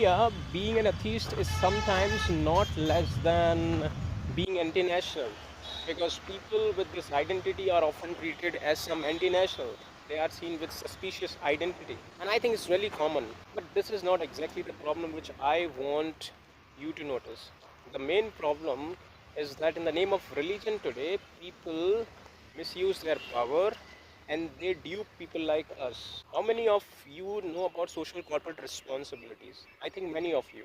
India, being an atheist is sometimes not less than being anti-national, because people with this identity are often treated as some anti-national. They are seen with suspicious identity, and I think it's really common. But this is not exactly the problem which I want you to notice. The main problem is that in the name of religion today, people misuse their power and they dupe people like us. How many of you know about social corporate responsibilities? I think many of you.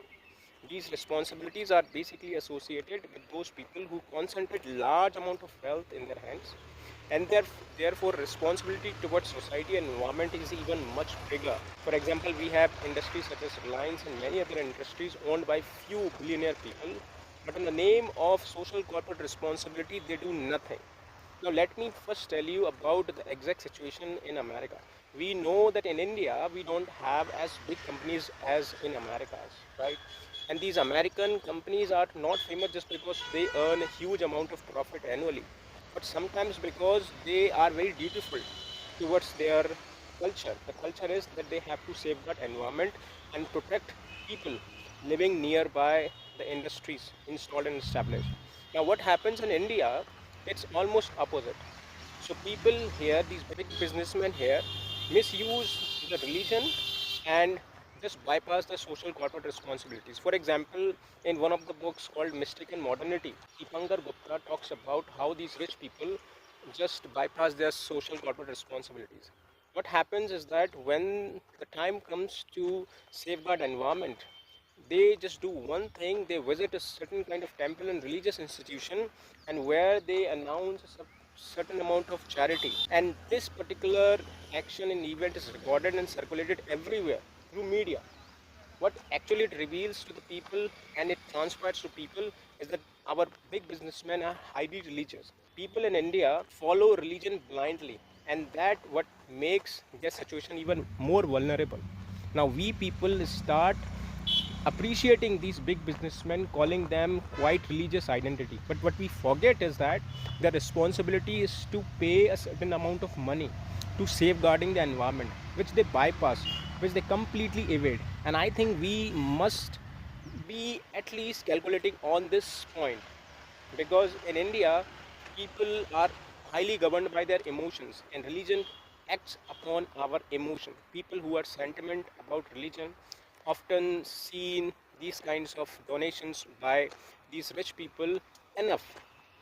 These responsibilities are basically associated with those people who concentrate large amount of wealth in their hands, and therefore responsibility towards society and environment is even much bigger. For example, we have industries such as Reliance and many other industries owned by few billionaire people, but in the name of social corporate responsibility, they do nothing. Now, let me first tell you about the exact situation in America. We know that in India, we don't have as big companies as in Americas, right? And these American companies are not famous just because they earn a huge amount of profit annually, but sometimes because they are very dutiful towards their culture. The culture is that they have to safeguard environment and protect people living nearby the industries installed and established. Now, what happens in India? It's almost opposite. So people here, these big businessmen here, misuse the religion and just bypass the social corporate responsibilities. For example, in one of the books called Mistaken Modernity, Deepankar Gupta talks about how these rich people just bypass their social corporate responsibilities. What happens is that when the time comes to safeguard environment, they just do one thing. They visit a certain kind of temple and religious institution, and where they announce a certain amount of charity, and this particular action and event is recorded and circulated everywhere through media. What actually it reveals to the people and it transpires to people is that our big businessmen are highly religious. People in India follow religion blindly, and that what makes their situation even more vulnerable. Now we people start appreciating these big businessmen, calling them quite religious identity. But what we forget is that the responsibility is to pay a certain amount of money to safeguarding the environment, which they bypass, which they completely evade. And I think we must be at least calculating on this point, because in India, people are highly governed by their emotions, and religion acts upon our emotion. People who are sentiment about religion often seen these kinds of donations by these rich people enough,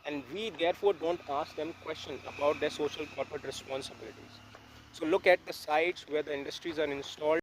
and we therefore don't ask them questions about their social corporate responsibilities. So look at the sites where the industries are installed.